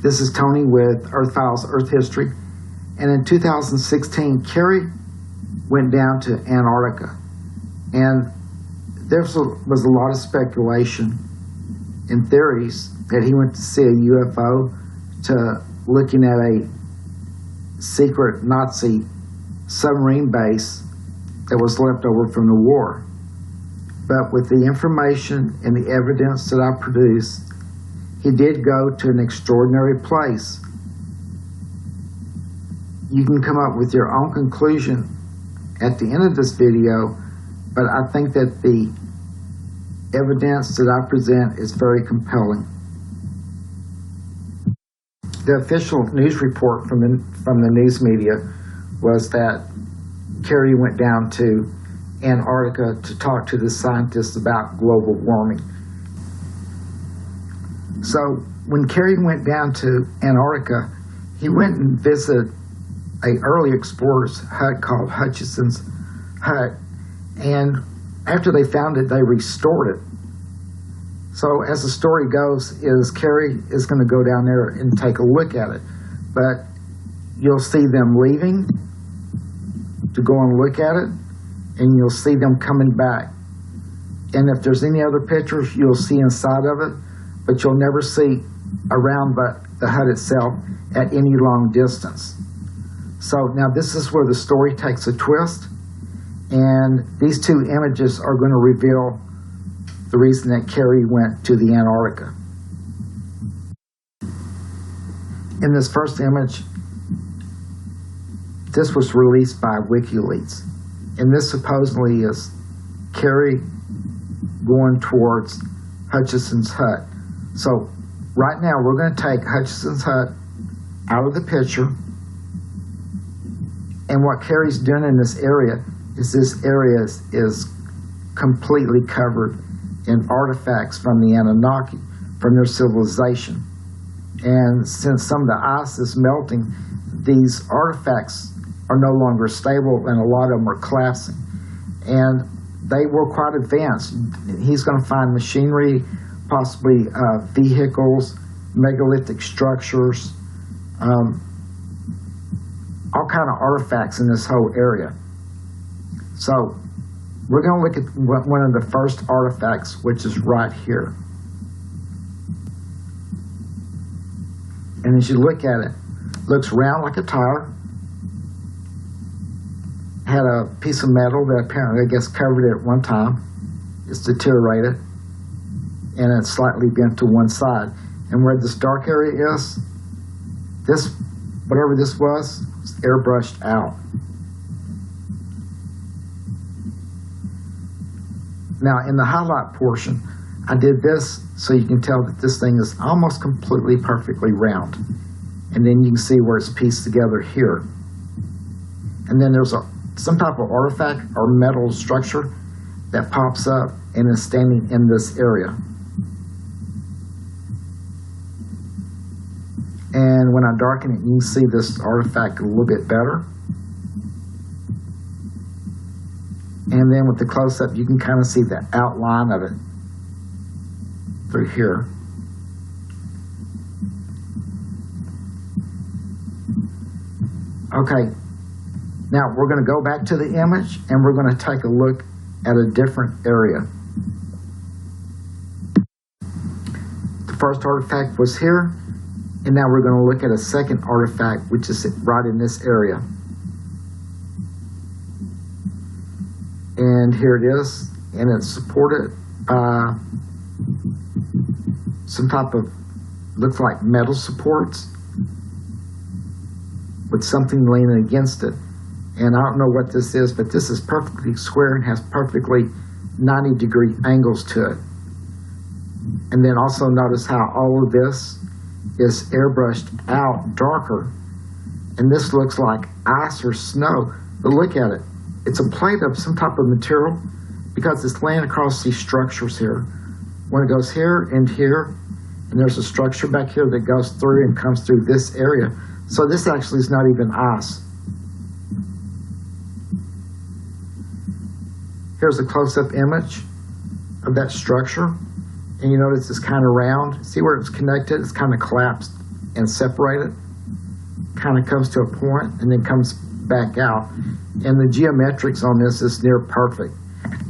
This is Tony with Earth Files Earth History. And in 2016, Kerry went down to Antarctica. And there was a lot of speculation and theories that he went to see a UFO, to looking at a secret Nazi submarine base that was left over from the war. But with the information and the evidence that I produced, he did go to an extraordinary place. You can come up with your own conclusion at the end of this video, but I think that the evidence that I present is very compelling. The official news report from the news media was that Kerry went down to Antarctica to talk to the scientists about global warming. So when Kerry went down to Antarctica, he went and visited an early explorer's hut called Hutchinson's Hut, and after they found it, they restored it. So as the story goes, is Kerry is going to go down there and take a look at it, but you'll see them leaving to go and look at it, and you'll see them coming back. And if there's any other pictures, you'll see inside of it, but you'll never see around the hut itself at any long distance. So now this is where the story takes a twist, and these two images are going to reveal the reason that Kerry went to the Antarctica. In this first image, this was released by WikiLeaks, and this supposedly is Kerry going towards Hutchinson's Hut. So right now we're going to take Hutchinson's Hut out of the picture, and what Kerry's doing in this area is completely covered in artifacts from the Anunnaki, from their civilization. And since some of the ice is melting, these artifacts are no longer stable, and a lot of them are collapsing. And they were quite advanced. He's going to find machinery, possibly vehicles, megalithic structures, all kind of artifacts in this whole area. So we're going to look at one of the first artifacts, which is right here. And as you look at it, it looks round like a tire. Had a piece of metal that apparently, I guess, covered it at one time. It's deteriorated, and it's slightly bent to one side. And where this dark area is, this, whatever this was airbrushed out. Now, in the highlight portion, I did this so you can tell that this thing is almost completely perfectly round. And then you can see where it's pieced together here. And then there's some type of artifact or metal structure that pops up and is standing in this area. And when I darken it, you can see this artifact a little bit better. And then with the close-up, you can kind of see the outline of it through here. Okay, now we're going to go back to the image, and we're going to take a look at a different area. The first artifact was here, and now we're going to look at a second artifact, which is right in this area. And here it is, and it's supported by some type of, looks like metal supports with something leaning against it. And I don't know what this is, but this is perfectly square and has perfectly 90-degree angles to it. And then also notice how all of this is airbrushed out darker. And this looks like ice or snow, but look at it. It's a plate of some type of material because it's laying across these structures here. When it goes here and here, and there's a structure back here that goes through and comes through this area. So this actually is not even ice. Here's a close-up image of that structure. And you notice it's kind of round. See where it's connected? It's kind of collapsed and separated, kind of comes to a point and then comes back out. And the geometrics on this is near perfect.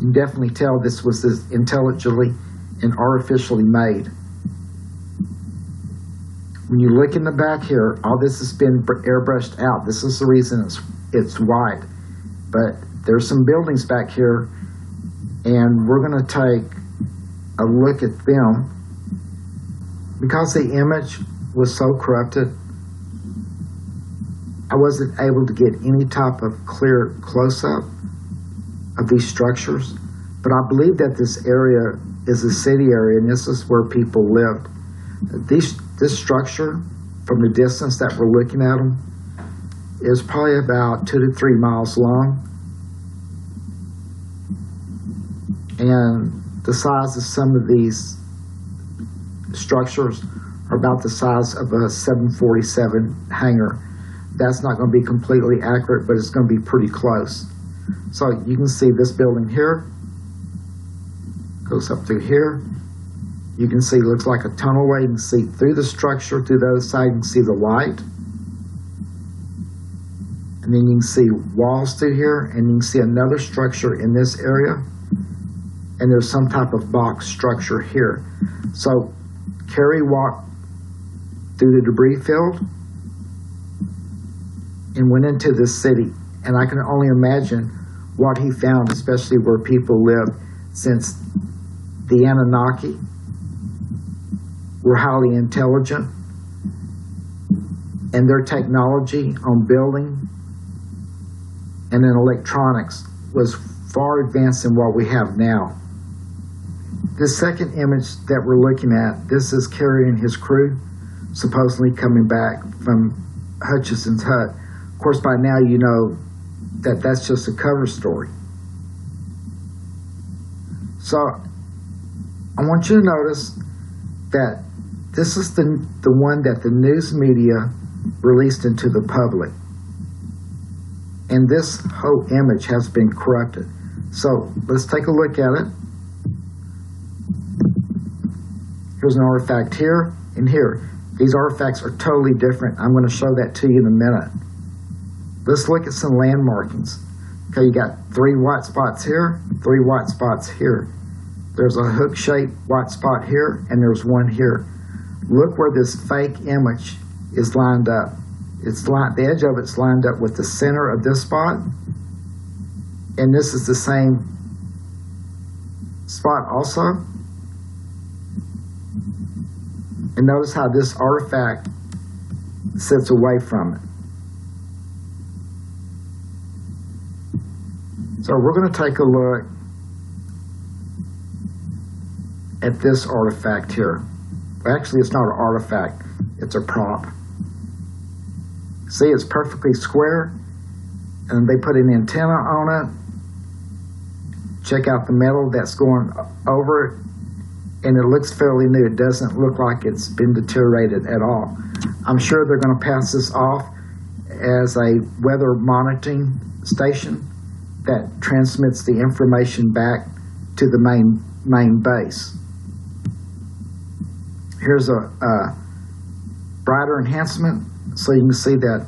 You can definitely tell this was intelligently and artificially made. When you look in the back here, all this has been airbrushed out. This is the reason it's white. But there's some buildings back here, and we're going to take a look at them. Because the image was so corrupted, I wasn't able to get any type of clear close-up of these structures. But I believe that this area is a city area, and this is where people lived. This structure, from the distance that we're looking at them, is probably about 2 to 3 miles long. And the size of some of these structures are about the size of a 747 hangar. That's not going to be completely accurate, but it's going to be pretty close. So you can see this building here, goes up through here. You can see, looks like a tunnelway. You can see through the structure, through the other side, you can see the light. And then you can see walls through here, and you can see another structure in this area. And there's some type of box structure here. So Kerry walked through the debris field and went into this city. And I can only imagine what he found, especially where people lived, since the Anunnaki were highly intelligent, and their technology on building and in electronics was far advanced than what we have now. This second image that we're looking at, this is Kerry and his crew supposedly coming back from Hutchison's hut. Of course, by now you know that that's just a cover story. So I want you to notice that this is the one that the news media released into the public. And this whole image has been corrupted. So let's take a look at it. Here's an artifact here and here. These artifacts are totally different. I'm going to show that to you in a minute. Let's look at some land markings. Okay, you got 3 white spots here, 3 white spots here. There's a hook-shaped white spot here, and there's one here. Look where this fake image is lined up. The edge of it's lined up with the center of this spot, and this is the same spot also. And notice how this artifact sits away from it. So we're going to take a look at this artifact here. Actually, it's not an artifact, it's a prop. See, it's perfectly square, and they put an antenna on it. Check out the metal that's going over it, and it looks fairly new. It doesn't look like it's been deteriorated at all. I'm sure they're going to pass this off as a weather monitoring station that transmits the information back to the main base. Here's a brighter enhancement, so you can see that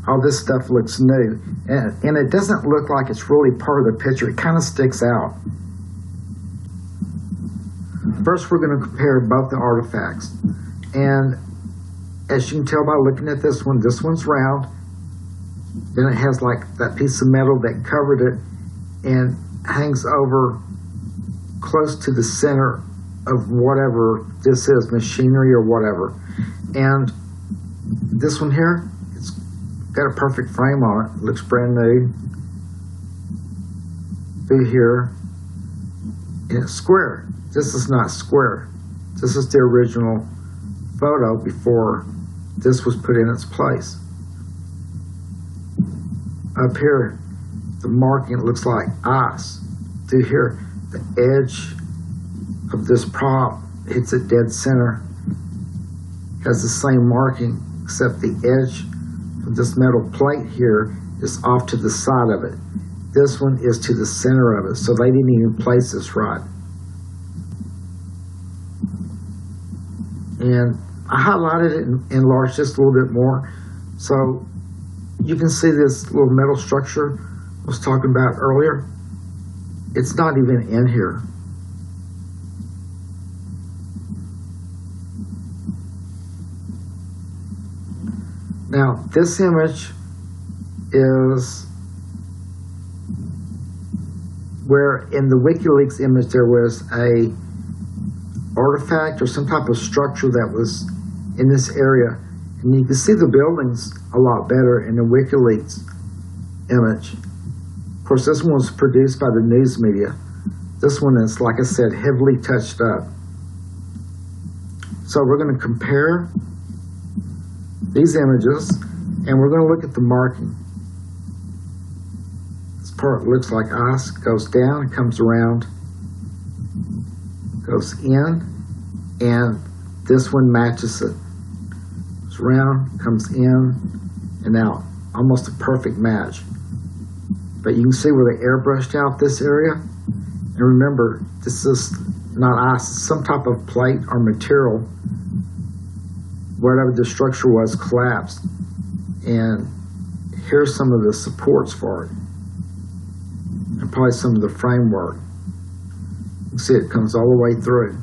all this stuff looks new. And it doesn't look like it's really part of the picture. It kind of sticks out. First, we're going to compare both the artifacts. And as you can tell by looking at this one's round. Then it has like that piece of metal that covered it and hangs over close to the center of whatever this is, machinery or whatever. And this one here, it's got a perfect frame on it. It looks brand new. Through here, and it's square. This is not square. This is the original photo before this was put in its place. Up here, the marking looks like ice. Through here, the edge of this prop hits it dead center. Has the same marking, except the edge of this metal plate here is off to the side of it. This one is to the center of it, so they didn't even place this right. And I highlighted it and enlarged just a little bit more. So you can see this little metal structure I was talking about earlier. It's not even in here. Now, this image is where in the WikiLeaks image there was a artifact or some type of structure that was in this area. And you can see the buildings a lot better in the WikiLeaks image. Of course, this one was produced by the news media. This one is, like I said, heavily touched up. So we're going to compare these images, and we're going to look at the marking. This part looks like ice, goes down, comes around, goes in, and this one matches it. Goes around, comes in, and out. Almost a perfect match. But you can see where the air brushed out this area. And remember, this is not ice, it's some type of plate or material. Whatever the structure was collapsed. And here's some of the supports for it. And probably some of the framework. You can see it comes all the way through.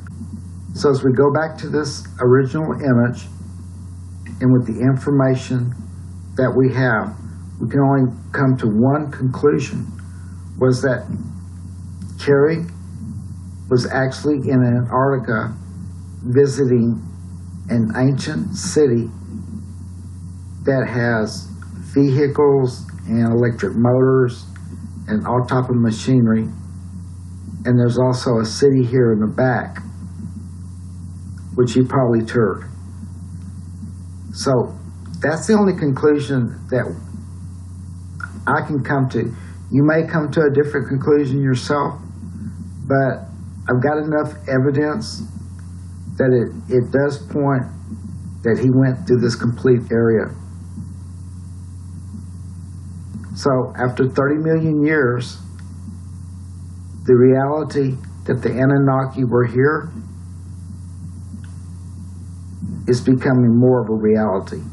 So as we go back to this original image, and with the information that we have, we can only come to one conclusion, was that Kerry was actually in Antarctica visiting an ancient city that has vehicles and electric motors and all type of machinery. And there's also a city here in the back, which he probably toured. So that's the only conclusion that I can come to. You may come to a different conclusion yourself, but I've got enough evidence that it does point that he went through this complete area. So after 30 million years, the reality that the Anunnaki were here is becoming more of a reality.